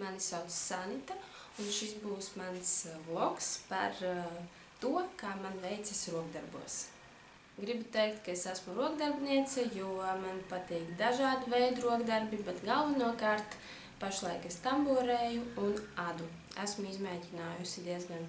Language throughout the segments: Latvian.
Mani sauc Sanita, un šis būs mans vlogs par to, kā man veicas rokdarbos. Gribu teikt, ka es esmu rokdarbniece, jo man patīk dažādi veidi rokdarbi, bet galvenokārt pašlaik es tamborēju un adu. Esmu izmēģinājusi diezgan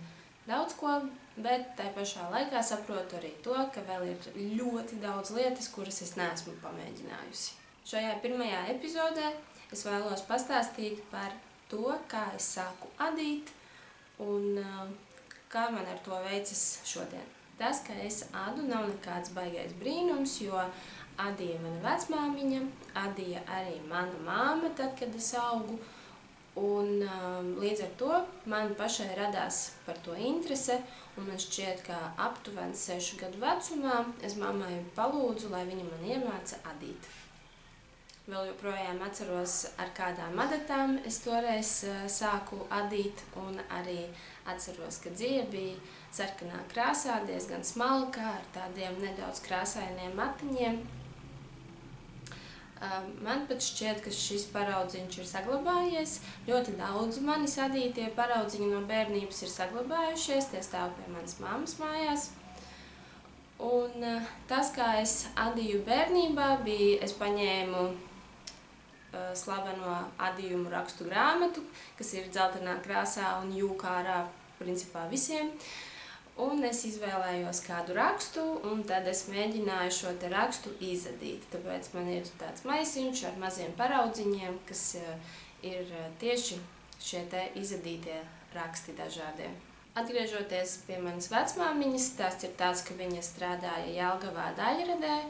daudz ko, bet tai pašā laikā saprotu arī to, ka vēl ir ļoti daudz lietas, kuras es neesmu pamēģinājusi. Šajā pirmajā epizodē es vēlos pastāstīt par to, kā es sāku adīt un kā man ar to veicas šodien. Tas, ka es adu, nav nekāds baigais brīnums, jo adīja mana vecmāmiņa, adīja arī mana māma tad, kad es augu. Un līdz ar to man pašai radās par to interese, un man šķiet, ka aptuveni 6 gadu vecumā es mammai palūdzu, lai viņa man iemāca adīt. Vēl joprojām atceros, ar kādām adatām es toreiz sāku adīt, un arī atceros, ka dzija bija sarkanā krāsā, diezgan smalka, ar tādiem nedaudz krāsainiem matiņiem. Man pat šķiet, ka šis paraudziņš ir saglabājies. Ļoti daudz manis adītie paraudziņi no bērnības ir saglabājušies, tie stāv pie manas mammas mājās. Un tas, kā es adīju bērnībā, bija, es paņēmu slaveno adījumu rakstu grāmatu, kas ir dzeltenā krāsā un jūk ārā principā visiem. Un es izvēlējos kādu rakstu, un tad es mēģināju šo te rakstu izadīt. Tāpēc man ir tāds maisiņš ar maziem paraudziņiem, kas ir tieši šie te izadītie raksti dažādie. Atgriežoties pie manas vecmāmiņas, tās ir tāds, ka viņa strādāja Jelgavā daļradē.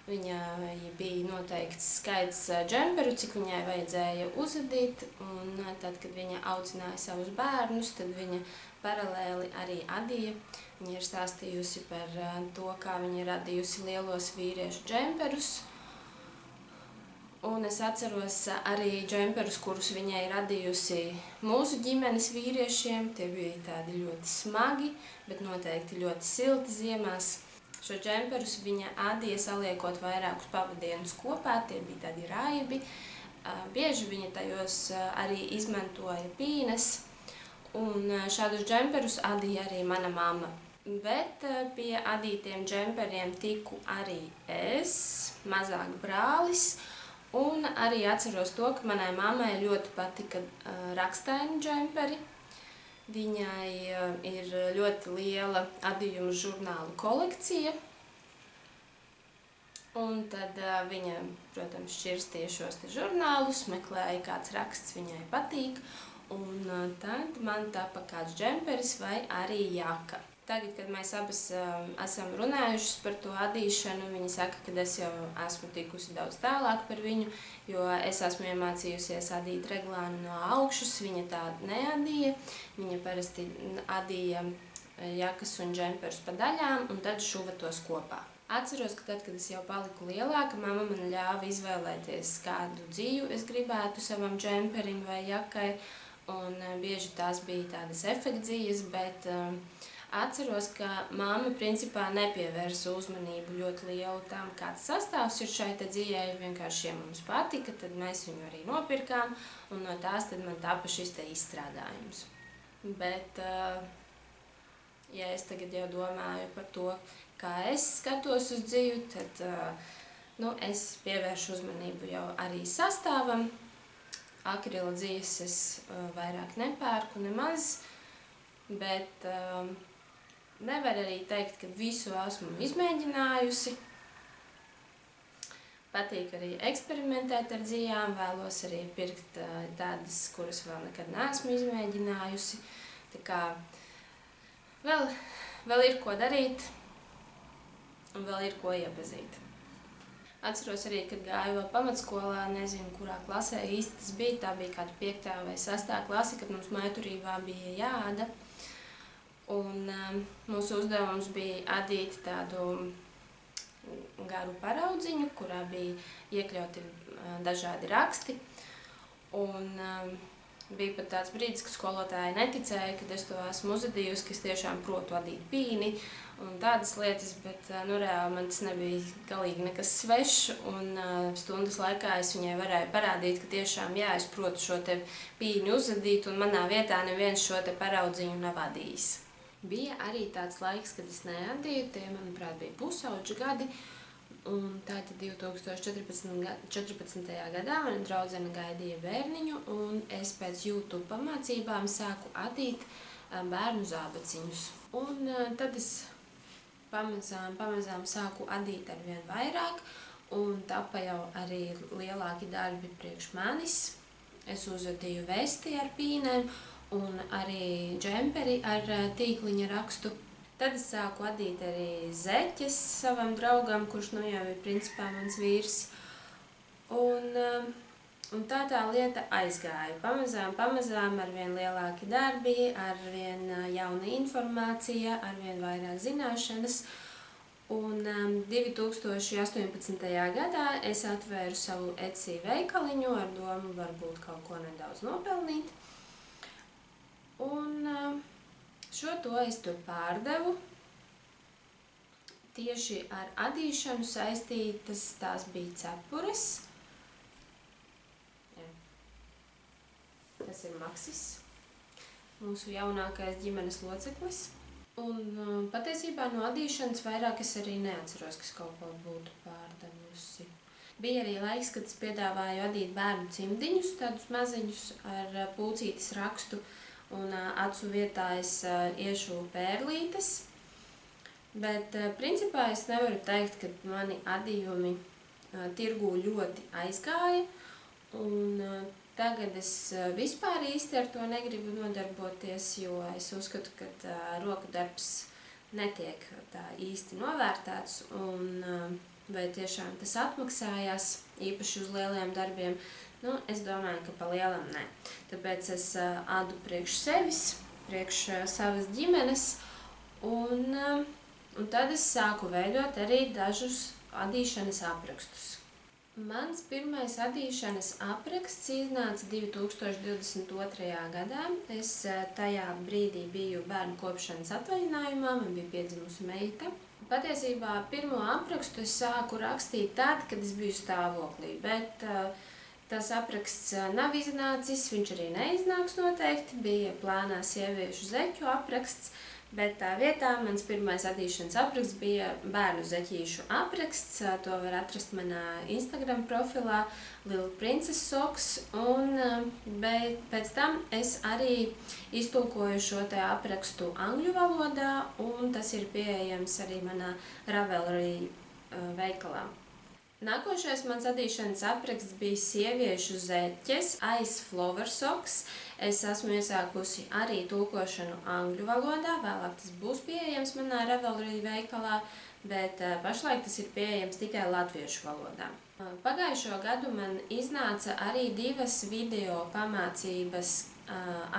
Viņai bija noteikts skaits džemperu, cik viņai vajadzēja uzadīt, un tad, kad viņa audzināja savus bērnus, tad viņa paralēli arī adīja. Viņa ir stāstījusi par to, kā viņa ir adījusi lielos vīriešu džemperus. Un es atceros arī džemperus, kurus viņai ir adījusi mūsu ģimenes vīriešiem. Tie bija tādi ļoti smagi, bet noteikti ļoti silti ziemās. Šo džemperus viņa adīja saliekot vairākus pavadienus kopā, tie bija tādi raibi. Bieži viņa tajos arī izmantoja pīnes, un šādus džemperus adīja arī mana mamma. Bet pie adītiem džemperiem tiku arī es, mazāk brālis, un arī atceros to, ka manai mammai ļoti patika rakstaini džemperi. Viņai ir ļoti liela adījumu žurnālu kolekcija, un tad viņa, protams, šķirstīja šos te žurnālus, meklēja, kāds raksts viņai patīk, un tad man tapa kāds džemperis vai arī jaka. Tagad, kad mēs abas esam runājušas par to adīšanu, viņa saka, ka es jau esmu tikusi daudz tālāk par viņu, jo es esmu iemācījusies adīt reglāni no augšas, viņa tā neadīja. Viņa parasti adīja jakas un džemperus pa daļām un tad šuva tos kopā. Atceros, ka tad, kad es jau paliku lielāka, mamma man ļāva izvēlēties, kādu dziju es gribētu savam džemperim vai jakai, un bieži tās bija tādas efektdzijas, bet atceros, ka mamma principā nepievērsa uzmanību ļoti lielu tam, kāds sastāvs ir šai te dzijai. Vienkārši, ja mums patika, tad mēs viņu arī nopirkām, un no tās tad man tapa šis te izstrādājums. Bet, ja es tagad jau domāju par to, kā es skatos uz dziju, tad es pievēršu uzmanību jau arī sastāvam. Akrila dzijas es vairāk nepērku nemaz, bet nevar arī teikt, ka visu esmu izmēģinājusi. Patīk arī eksperimentēt ar dzijām, vēlos arī pirkt tādas, kuras vēl nekad neesmu izmēģinājusi. Tā kā vēl ir ko darīt un vēl ir ko iepazīt. Atceros arī, kad gāju vēl pamatskolā, nezinu, kurā klasē īsti tas bija, tā bija kāda 5. vai 6. klase, kad mums mājturībā bija jāada. Un mūsu uzdevums bija adīt tādu garu paraudziņu, kurā bija iekļauti dažādi raksti. Un Bija pat tāds brīdis, ka skolotāji neticēja, kad es to esmu uzadījusi, ka es tiešām protu adīt pīni un tādas lietas, bet reāli man tas nebija galīgi nekas svešs, un stundas laikā es viņai varēju parādīt, ka tiešām jā, es protu šo te pīni uzadīt, un manā vietā neviens šo te paraudziņu nav adījis. Bija arī tāds laiks, kad es neadīju, tie, manuprāt, bija pusauģi gadi, un tātad 2014. gadā mana draudzene gaidīja bērniņu, un es pēc YouTube pamācībām sāku adīt bērnu zābaciņus. Un tad es pamazām sāku adīt arvien vairāk, un tapa jau arī lielāki darbi priekš manis. Es uzadīju vesti ar pīnēm un arī džemperi ar tīkliņa rakstu. Tad es sāku adīt arī zeķes savam draugam, kurš nu jau ir principā mans vīrs. Un tā lieta aizgāja. Pamazām arvien lielāki darbi, arvien jauna informācija, arvien vairāk zināšanas. Un 2018. gadā es atvēru savu Etsy veikaliņu ar domu varbūt kaut ko nedaudz nopelnīt. Un šo to es tur pārdevu. Tieši ar adīšanu saistītas tās bija cepures. Jā. Tas ir Maksis, mūsu jaunākais ģimenes loceklis. Un patiesībā no adīšanas vairāk es arī neatceros, ka es kaut ko būtu pārdevusi. Bija arī laiks, kad es piedāvāju adīt bērnu cimdiņus, tādus maziņus ar pūcītes rakstu. Un acu vietā es iešu pērlītes, bet principā es nevaru teikt, ka mani adījumi tirgū ļoti aizgāja, un tagad es vispār īsti ar to negribu nodarboties, jo es uzskatu, ka roku darbs netiek tā īsti novērtēts, un vai tiešām tas atmaksājās, īpaši uz lieliem darbiem. Es domāju, ka pa lielam ne. Tāpēc es adu priekš sevis, priekš savas ģimenes, un tad es sāku veidot arī dažus adīšanas aprakstus. Mans pirmais adīšanas apraksts iznāca 2022. gadā. Es tajā brīdī biju bērnu kopšanas atvaļinājumā, man bija piedzimusi meita. Patiesībā pirmo aprakstu es sāku rakstīt tad, kad es biju stāvoklī, bet tas apraksts nav iznācis, viņš arī neiznāks noteikti, bija plānā sieviešu zeķu apraksts, bet tā vietā mans pirmais adīšanas apraksts bija bērnu zeķīšu apraksts, to var atrast manā Instagram profilā Little Princess Socks, un pēc tam es arī iztulkoju šo te aprakstu angļu valodā, un tas ir pieejams arī manā Ravelry veikalā. Nākošais mans adīšanas apraksts bija sieviešu zeķes Ice Flower Socks. Es esmu iesākusi arī tulkošanu angļu valodā, vēlāk tas būs pieejams manā Ravelry veikalā, bet pašlaik tas ir pieejams tikai latviešu valodā. Pagājušo gadu man iznāca arī 2 video pamācības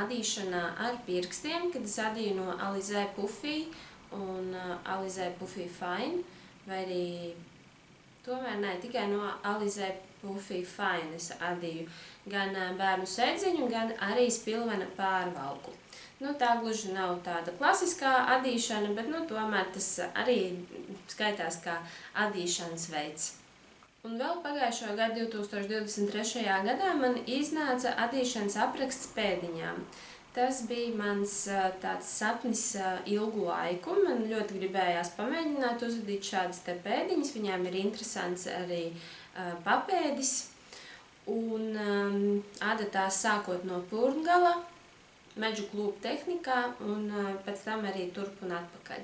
adīšanā ar pirkstiem, kad es adīju no Alizé Puffy un Alizé Puffy Fine, vai arī tomēr ne, tikai no Alizé Puffy Fine es adīju gan bērnu sēdziņu, gan arī spilvena pārvalku. Tā gluži nav tāda klasiskā adīšana, bet tomēr tas arī skaitās kā adīšanas veids. Un vēl pagājušo gadu 2023. gadā man iznāca adīšanas apraksts pēdiņām. Tas bija mans tāds sapnis ilgu laiku. Man ļoti gribējās pamēģināt uzadīt šādas te pēdiņas. Viņām ir interesants arī papēdis. Un ada tās sākot no purngala, medžu klūpu tehnikā un pēc tam arī turp un atpakaļ.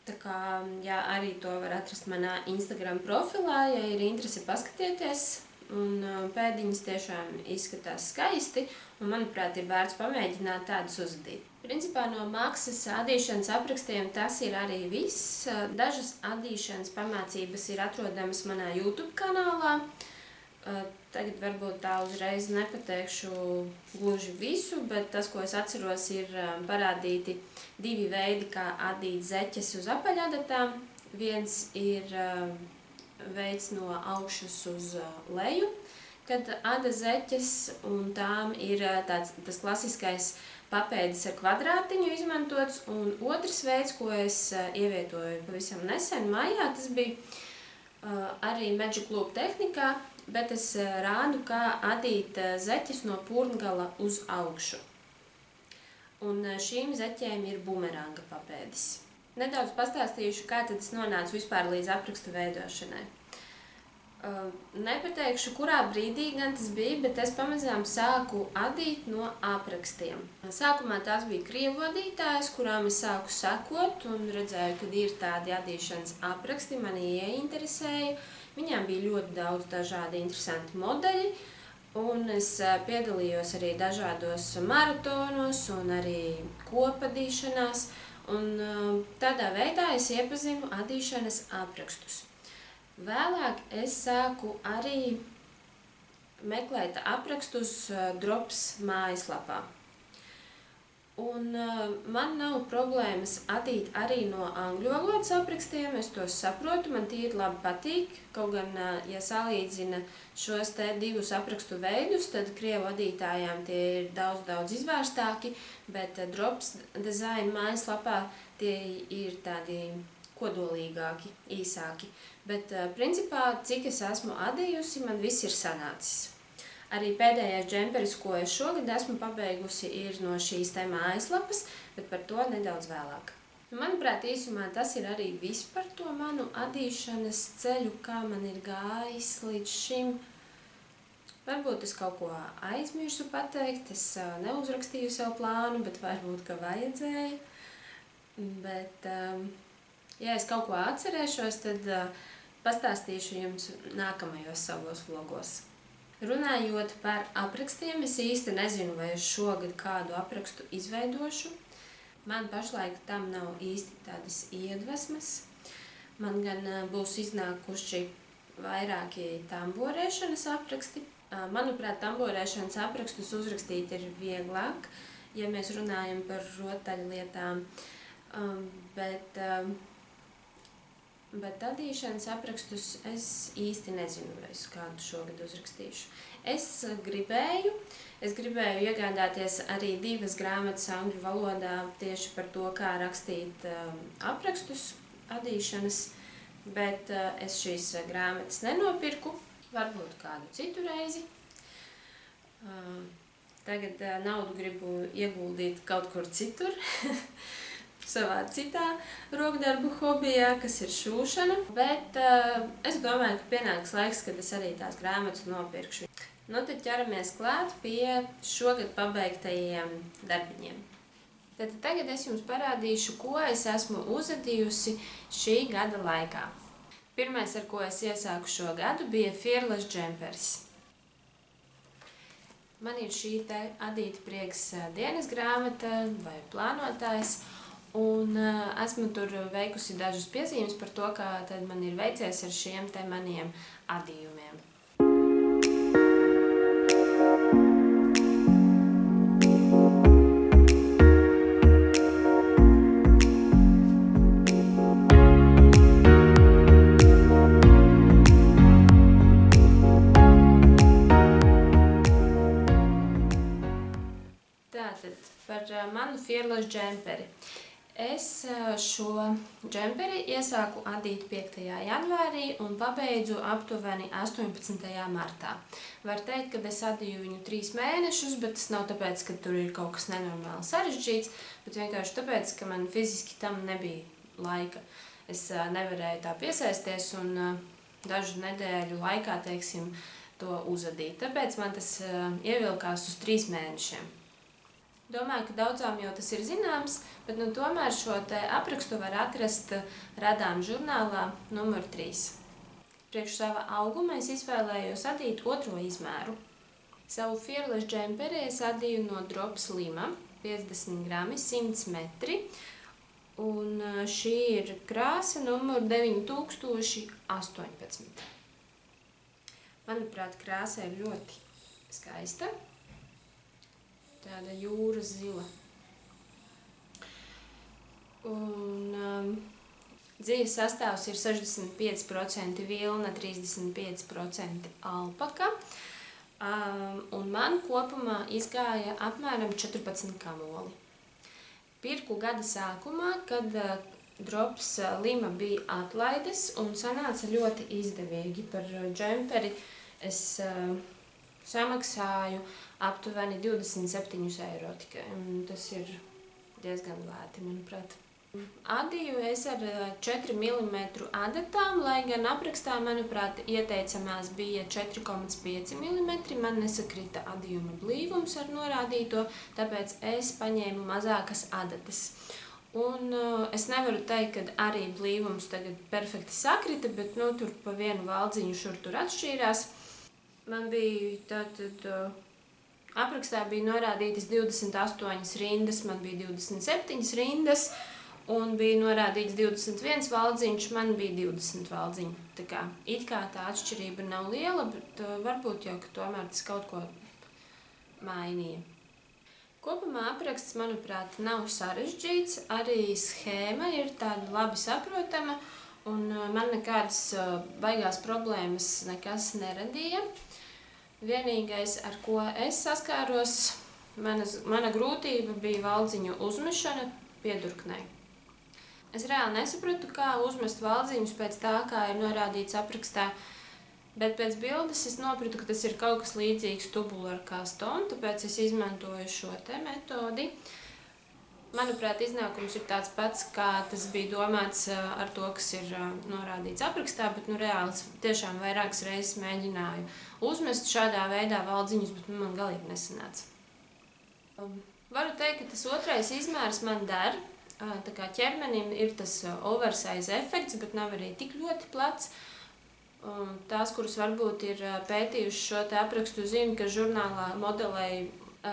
Tā kā, jā, arī to var atrast manā Instagram profilā, ja ir interese paskatieties. Un pēdiņas tiešām izskatās skaisti, un, manuprāt, ir vērts pamēģināt tādus uzadīt. Principā no Maksas adīšanas aprakstiem tas ir arī viss. Dažas adīšanas pamācības ir atrodamas manā YouTube kanālā. Tagad varbūt tā uzreiz nepateikšu gluži visu, bet tas, ko es atceros, ir parādīti 2 veidi, kā adīt zeķes uz apaļadatām. Viens ir veids no augšas uz leju, kad ada zeķes, un tām ir tas klasiskais papēdis ar kvadrātiņu izmantots, un otrs veids, ko es ievietoju pavisam nesen mājā, tas bija arī Magic Loop tehnikā, bet es rādu, kā adīt zeķes no purngala uz augšu. Un šīm zeķēm ir bumeranga papēdis. Nedaudz pastāstīšu, kā tad es nonācu vispār līdz aprakstu veidošanai. Nepateikšu, kurā brīdī gan tas bija, bet es pamazām sāku adīt no aprakstiem. Sākumā tās bija krievu adītājas, kurām es sāku sekot un redzēju, kad ir tādi adīšanas apraksti, mani ieinteresēja. Viņām bija ļoti daudz dažādi interesanti modeļi, un es piedalījos arī dažādos maratonos un arī kopadīšanās, un tādā veidā es iepazinu adīšanas aprakstus. Vēlāk es sāku arī meklēt aprakstus Drops mājaslapā. Un man nav problēmas adīt arī no angļu valodas aprakstiem, es tos saprotu, man tīri labi patīk. Kaut gan, ja salīdzina šos te divus aprakstu veidus, tad krievu adītājām tie ir daudz izvērstāki, bet Drops Design mājaslapā tie ir tādi kodolīgāki, īsāki. Bet principā, cik es esmu adījusi, man viss ir sanācis. Arī pēdējais džemperis, ko es šogad esmu pabeigusi, ir no šīs te mājaslapas, bet par to nedaudz vēlāk. Manuprāt, īsumā tas ir arī viss par to manu adīšanas ceļu, kā man ir gājis līdz šim. Varbūt es kaut ko aizmirsu pateikt, es neuzrakstīju sev plānu, bet varbūt, ka vajadzēja. Bet, ja es kaut ko atcerēšos, tad pastāstīšu jums nākamajos savos vlogos. Runājot par aprakstiem, es īsti nezinu, vai es šogad kādu aprakstu izveidošu. Man pašlaik tam nav īsti tādas iedvesmas. Man gan būs iznākuši vairāki tamborēšanas apraksti. Manuprāt, tamborēšanas aprakstus uzrakstīt ir vieglāk, ja mēs runājam par rotaļlietām. Bet adīšanas aprakstus es īsti nezinu, vai es kādu šogad uzrakstīšu. Es gribēju iegādāties arī 2 grāmatas angļu valodā tieši par to, kā rakstīt aprakstus adīšanas, bet es šīs grāmatas nenopirku, varbūt kādu citu reizi. Tagad naudu gribu ieguldīt kaut kur citur. Savā citā rokdarbu hobijā, kas ir šūšana, bet es domāju, ka pienāks laiks, kad es arī tās grāmatas nopirkšu. Nu, tad ķeramies klāt pie šogad pabeigtajiem darbiņiem. Tad tagad es jums parādīšu, ko es esmu uzadījusi šī gada laikā. Pirmais, ar ko es iesāku šo gadu, bija Fearless džemperis. Man ir šī te adīta prieks dienas grāmata vai plānotājs, un esmu tur veikusi dažas piezīmes par to, kā tad man ir veicies ar šiem te maniem adījumiem. Tātad par manu Fearless džemperi. Es šo džemperi iesāku adīt 5. janvārī un pabeidzu aptuveni 18. martā. Var teikt, ka es adīju viņu 3 mēnešus, bet tas nav tāpēc, ka tur ir kaut kas nenormāli sarežģīts, bet vienkārši tāpēc, ka man fiziski tam nebija laika. Es nevarēju tā piesaisties un dažu nedēļu laikā, teiksim, to uzadīt. Tāpēc man tas ievilkās uz 3 mēnešiem. Domāju, ka daudzām jau tas ir zināms, bet tomēr šo te aprakstu var atrast Radām žurnālā numur 3. Priekš sava auguma es izvēlējos adīt 2. izmēru. Savu Fearless džemperi es adīju no Drops Lima, 50 grami, 100 metri, un šī ir krāsa numur 9018. Manuprāt, krāsa ir ļoti skaista. Tāda jūras zila. Un dzīves sastāvs ir 65% vilna, 35% alpaka. un man kopumā izgāja apmēram 14 kamoli. Pirku gada sākumā, kad drops Lima bija atlaides un sanāca ļoti izdevīgi. Par džemperi es samaksāju aptuveni 27 eiro tikai, un tas ir diezgan lēti, manuprāt. Adīju es ar 4 mm adatām, lai gan aprakstā, manuprāt, ieteicamās bija 4,5 mm. Man nesakrita adījuma blīvums ar norādīto, tāpēc es paņēmu mazākas adatas. Un es nevaru teikt, ka arī blīvums tagad perfekti sakrita, bet tur pa vienu valdziņu šur tur atšķīrās. Man bija tātad aprakstā bija norādītas 28 rindas, man bija 27 rindas. Un bija norādīts 21 valdziņš, man bija 20 valdziņi. Tā kā it kā tā atšķirība nav liela, bet varbūt jau, ka tomēr tas kaut ko mainīja. Kopumā apraksts, manuprāt, nav sarežģīts, arī schēma ir tāda labi saprotama, un man nekādas baigās problēmas nekas neradīja. Vienīgais, ar ko es saskāros, mana grūtība bija valdziņu uzmešana piedurknē. Es reāli nesapratu, kā uzmest valdziņus pēc tā, kā ir norādīts aprakstā, bet pēc bildes es nopratu, ka tas ir kaut kas līdzīgs tubular custom, tāpēc es izmantoju šo te metodi. Manuprāt, iznākums ir tāds pats, kā tas bija domāts ar to, kas ir norādīts aprakstā, bet reāli tiešām vairākas reizes mēģināju uzmest šādā veidā valdziņus, bet man galīgi nesanāca. Varu teikt, ka tas otrais izmērs man der. Tā kā ķermenim ir tas oversize efekts, bet nav arī tik ļoti plats. Tās, kuras varbūt ir pētījuši šo te aprakstu, zina, ka žurnālā modelē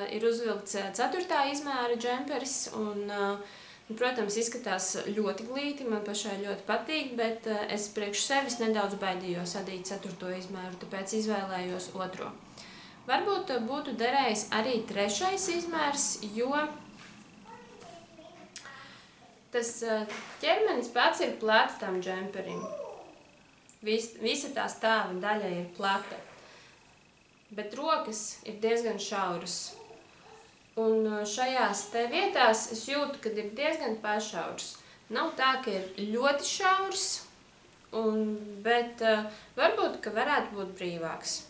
ir uzvilkts 4. izmēra džemperis. Un, protams, izskatās ļoti glīti, man pašai ļoti patīk, bet es priekš sevis nedaudz baidījos adīt 4. izmēru, tāpēc izvēlējos 2. Varbūt būtu derējis arī 3. izmērs, jo tas ķermenis pats ir plats tam džemperim. Visa tā stāva daļa ir plata, bet rokas ir diezgan šauras. Un šajās te vietās es jūtu, ka ir diezgan pašauras. Nav tā, ka ir ļoti šaurs, bet varbūt, ka varētu būt brīvāks.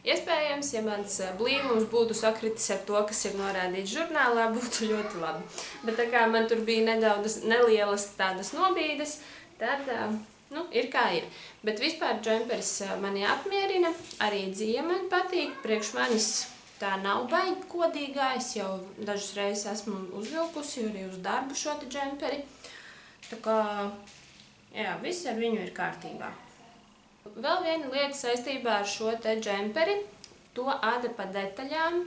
Iespējams, ja mans blīvums būtu sakritis ar to, kas ir norādīts žurnālā, būtu ļoti labi. Bet tā kā man tur bija nedaudz nelielas tādas nobīdes, tad, ir kā ir. Bet vispār džemperis mani apmierina, arī dzija man patīk, priekš manis tā nav baigi kodīgā, es jau dažas reizes esmu uzvilkusi arī uz darbu šo te džemperi. Tā kā, jā, viss ar viņu ir kārtībā. Vēl viena lieta saistībā ar šo te džemperi, to ada pa detaļām,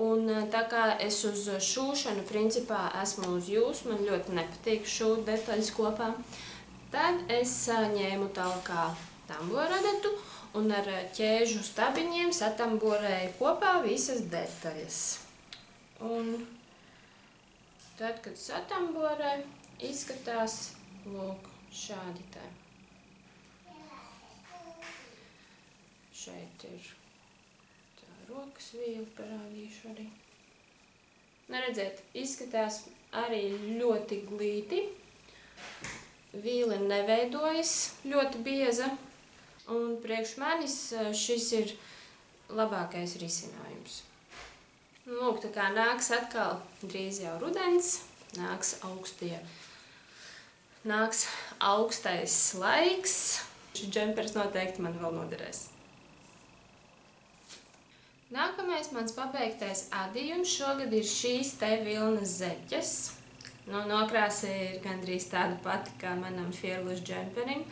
un tā kā es uz šūšanu principā esmu uz jūs, man ļoti nepatīk šūt detaļas kopā, tad es ņēmu talkā tambora adatu un ar ķēžu stabiņiem satamborēju kopā visas detaļas. Un tad, kad satamborēju, izskatās lūk šādi te. Šeit ir tā rokas vīla, parādīšu arī. Redziet, izskatās arī ļoti glīti. Vīle neveidojas ļoti bieza. Un priekš manis šis ir labākais risinājums. Lūk, tā kā nāks atkal drīz jau rudens, nāks augstais laiks. Šis džempers noteikti man vēl noderēs. Nākamais mans pabeigtais adījums šogad ir šīs te vilnas zeķes. Nokrāsa ir gandrīz tāda pati kā manam Fearless džemperim.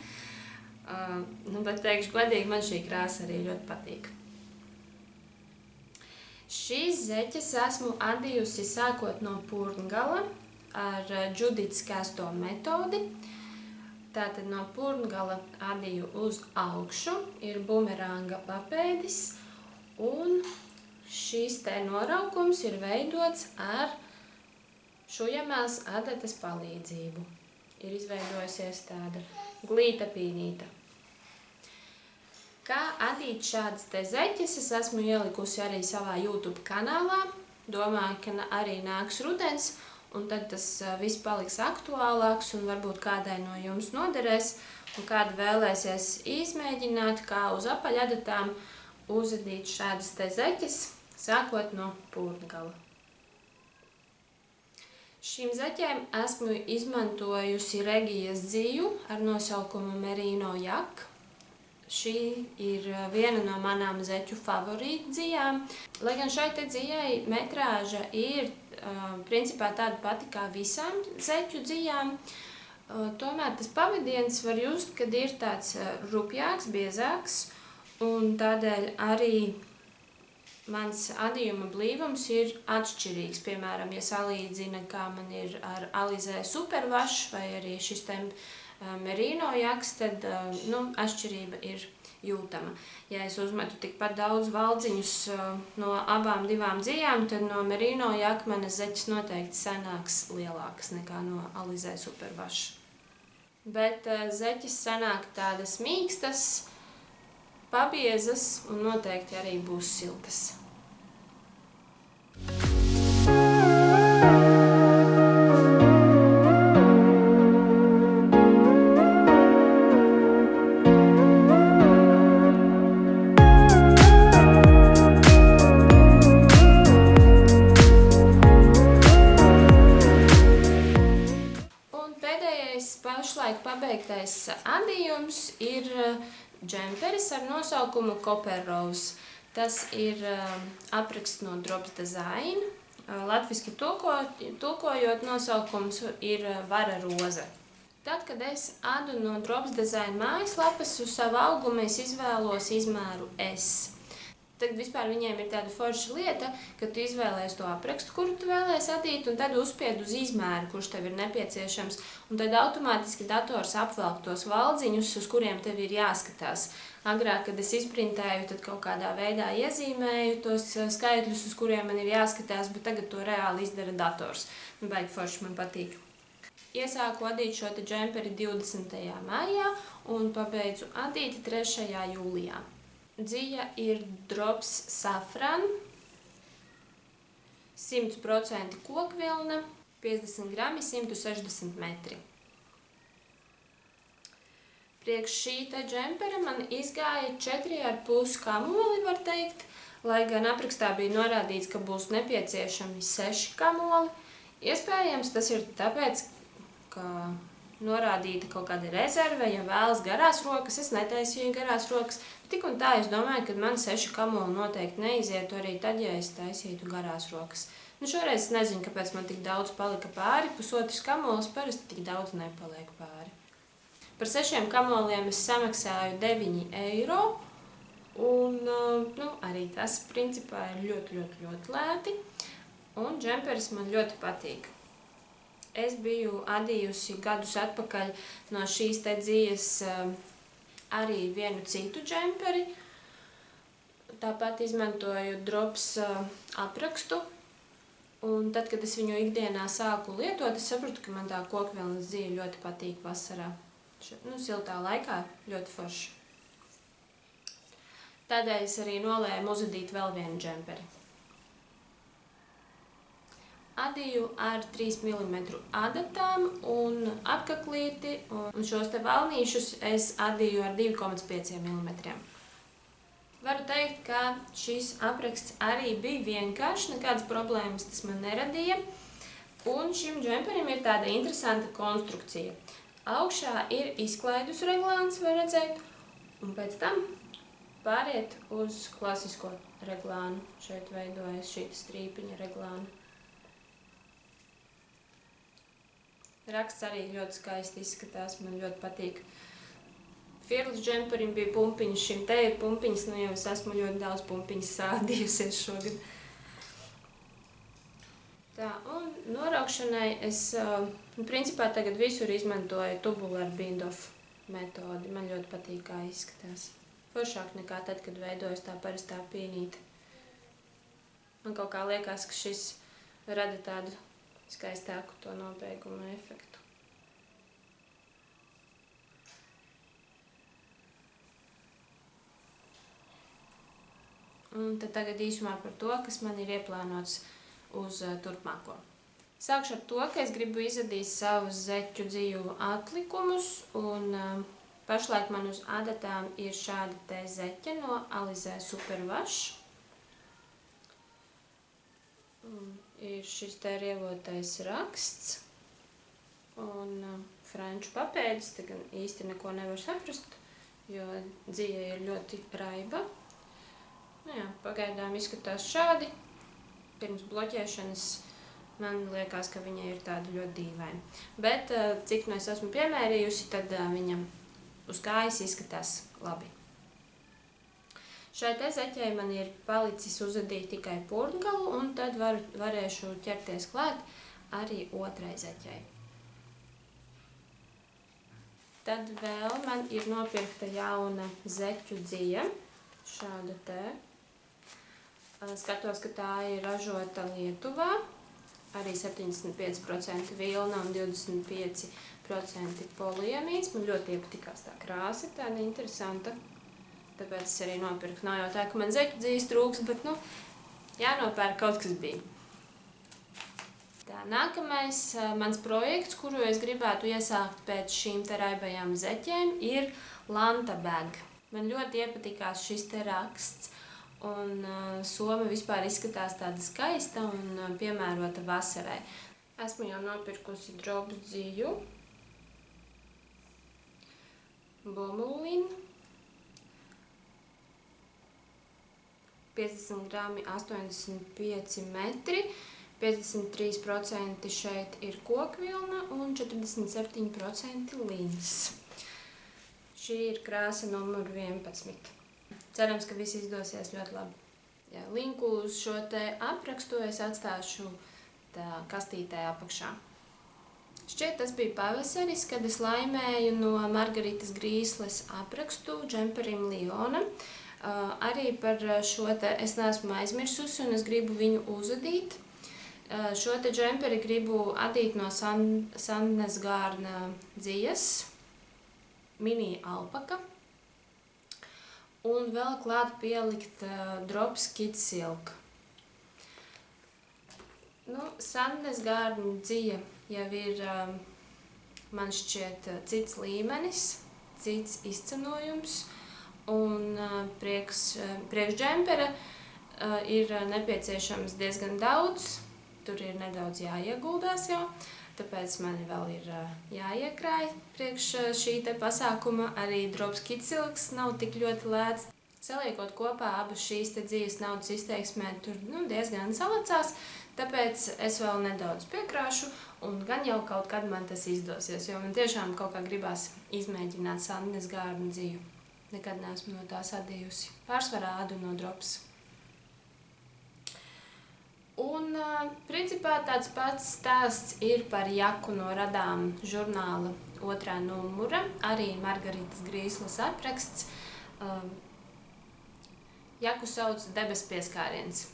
Bet teikšu godīgi, man šī krāsa arī ļoti patīk. Šīs zeķes esmu adījusi sākot no purngala ar Judits Kasto metodi. Tātad no purngala adīju uz augšu, ir bumeranga papēdis. Un šīs te noraukums ir veidots ar šujamās adatas palīdzību. Ir izveidojusies tāda glīta pīnīta. Kā adīt šādas te zeķes, es esmu ielikusi arī savā YouTube kanālā. Domāju, ka arī nāks rudens, un tad tas viss paliks aktuālāks un varbūt kādai no jums noderēs, un kāda vēlēsies izmēģināt, kā uz apaļadatām uzadīt šādas te zeķes, sākot no pūrgala. Šīm zeķēm esmu izmantojusi Regijas dziju ar nosaukumu Merino Jak. Šī ir viena no manām zeķu favorītu dzijām. Lai gan šai te dzijai metrāža ir principā tāda pati kā visām zeķu dzijām, tomēr tas pavadiens var just, kad ir tāds rupjāks, biezāks, un tādēļ arī mans adījuma blīvums ir atšķirīgs. Piemēram, ja salīdzina, kā man ir ar Alizē Superwash vai arī šis te Merino Jaks, tad atšķirība ir jūtama. Ja es uzmetu tikpat daudz valdziņus no abām divām dzijām, tad no Merino Jak manas zeķes noteikti sanāks lielākas nekā no Alizē Superwash. Bet zeķes sanāk tādas mīkstas, pabiezas un noteikti arī būs siltas. Pašlaik pabeigtais adījums ir džemperis ar nosaukumu Copper Rose. Tas ir apraksts no Drops Design. Latviski tulkojot nosaukums ir Vara roze. Tad, kad es adu no Drops Design mājaslapas, uz savu augumu es izvēlos izmēru S. Tad vispār viņiem ir tāda forša lieta, ka tu izvēlējies to aprakstu, kuru tu vēlēsi adīt, un tad uzspied uz izmēru, kurš tev ir nepieciešams. Un tad automātiski dators apvelk tos valdziņus, uz kuriem tev ir jāskatās. Agrāk, kad es izprintēju, tad kaut kādā veidā iezīmēju tos skaitļus, uz kuriem man ir jāskatās, bet tagad to reāli izdara dators. Baigi forši, man patīk. Iesāku adīt šo te džemperi 20. maijā un pabeidzu adīt 3. jūlijā. Dzija ir Drops Safran, 100% kokvilna, 50 grami, 160 metri. Priekš šī te džempera man izgāja 4,5 kamoli, var teikt, lai gan aprakstā bija norādīts, ka būs nepieciešami 6 kamoli. Iespējams, tas ir tāpēc, ka norādīta kaut kāda rezerve, ja vēlas garās rokas, es netaisīju garās rokas. Tik un tā es domāju, ka man 6 kamoli noteikti neizietu arī tad, ja es taisītu garās rokas. Šoreiz es nezinu, kāpēc man tik daudz palika pāri, pusotrs kamolis, parasti tik daudz nepaliek pāri. Par 6 kamoliem es samaksāju 9 eiro, un arī tas principā ir ļoti lēti, un džemperis man ļoti patīk. Es biju adījusi gadus atpakaļ no šīs te dzijas arī vienu citu džemperi. Tāpat izmantoju Drops aprakstu. Un tad, kad es viņu ikdienā sāku lietot, es sapratu, ka man tā kokvilnas dzija ļoti patīk vasarā. Siltā laikā ļoti forši. Tādēļ es arī nolēmu uzadīt vēl vienu džemperi. Adīju ar 3 mm adatām un apkaklīti, un šos te valnīšus es adīju ar 2,5 mm. Varu teikt, ka šis apraksts arī bija vienkāršs, nekādas problēmas tas man neradīja. Un šim džemperim ir tāda interesanta konstrukcija. Augšā ir izklaidus reglāns, var redzēt, un pēc tam pāriet uz klasisko reglānu. Šeit veidojas šī strīpiņa reglāna. Raksts arī ļoti skaisti izskatās, man ļoti patīk. Firlas džemperim bija pumpiņas, šim te ir pumpiņas, jau es esmu ļoti daudz pumpiņas sādījusies šogad. Tā, un noraukšanai es, principā tagad visur izmantoju tubular bind-off metodi. Man ļoti patīk, kā izskatās. Foršāk nekā tad, kad veidojas tā parastā pīnīte. Man kaut kā liekas, ka šis rada tādu skaistāku to nobeigumu efektu. Un tad tagad īsumā par to, kas man ir ieplānots uz turpmāko. Sākšu ar to, ka es gribu izadīt savus zeķu dzīvu atlikumus, un pašlaik man uz adatām ir šāda te zeķe no Alizē Superwash. Ir šis te rievotais raksts un franču papēdis, te gan īsti neko nevar saprast, jo dzīve ir ļoti raiba. Nu jā, pagaidām izskatās šādi. Pirms bloķēšanas man liekas, ka viņa ir tāda ļoti dīvaina. Bet, cik nu es esmu piemērījusi, tad viņam uz kājas izskatās labi. Šai te zeķei man ir palicis uzadīt tikai purgalu, un tad varēšu ķerties klāt arī otrai zeķei. Tad vēl man ir nopirkta jauna zeķu dzija, šāda te. Skatos, ka tā ir ražota Lietuvā, arī 75% vilna un 25% poliamīds. Man ļoti iepatikās tā krāsa, tāda interesanta. Tāpēc es arī nopirku. Nav jau tā, ka man zeķu dzijas trūks, bet, jānopērk kaut kas bija. Tā, nākamais mans projekts, kuru es gribētu iesākt pēc šīm te raibajām zeķēm, ir Lanta Bag. Man ļoti iepatikās šis te raksts, un soma vispār izskatās tāda skaista un piemērota vasarai. Esmu jau nopirkusi dropu dziju, Bomulin, 50 grami, 85 metri, 53% šeit ir kokvilna un 47% lins. Šī ir krāsa numur 11. Cerams, ka viss izdosies ļoti labi. Jā, linku uz šo te aprakstu es atstāšu tā kastītē apakšā. Šķiet, tas bija pavasaris, kad es laimēju no Margaritas Grīsles aprakstu džemperim Liona. Arī par šo te es neesmu aizmirsusi un es gribu viņu uzadīt. Šo te džemperi gribu adīt no Sandnes Gārna dzijas, mini alpaka. Un vēl klāt pielikt drops Kids Silk. Sandnes Gārna dzija jau ir, man šķiet, cits līmenis, cits izcenojums. Un priekš džempera ir nepieciešams diezgan daudz. Tur ir nedaudz jāieguldās jau, tāpēc mani vēl ir jāiekrāj priekš šī te pasākuma. Arī drops Kids Silks nav tik ļoti lēts. Saliekot kopā abas šīs te dzīves naudas izteiksmē, tur diezgan salacās, tāpēc es vēl nedaudz piekrāšu, un gan jau kaut kad man tas izdosies, jo man tiešām kaut kā gribās izmēģināt Sandnes Gārna dziju. Nekad neesmu no tās adījusi. Pārsvarā adu no drops. Un, principā, tāds pats stāsts ir par jaku no Radām žurnāla 2. numura, arī Margaritas Grīsles apraksts. Jaku sauc Debes pieskāriens.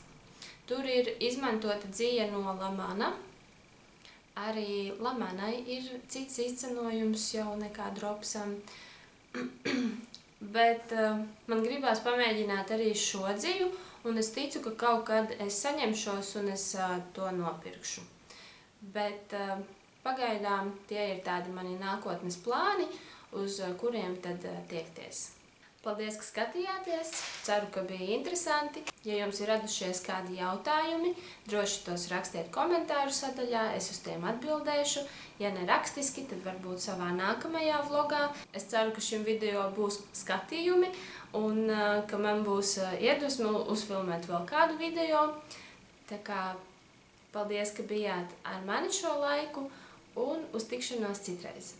Tur ir izmantota dzija no Lamana. Arī Lamanai ir cits izcenojums jau nekā dropsam. Bet man gribās pamēģināt arī šo dziju, un es ticu, ka kaut kad es saņemšos un es to nopirkšu. Bet pagaidām tie ir tādi mani nākotnes plāni, uz kuriem tad tiekties. Paldies, ka skatījāties! Ceru, ka bija interesanti. Ja jums ir radušies kādi jautājumi, droši tos rakstiet komentāru sadaļā, es uz tiem atbildēšu. Ja ne rakstiski, tad varbūt savā nākamajā vlogā. Es ceru, ka šim video būs skatījumi un ka man būs iedvesma uzfilmēt vēl kādu video. Tā kā paldies, ka bijāt ar mani šo laiku un uz tikšanos citreiz!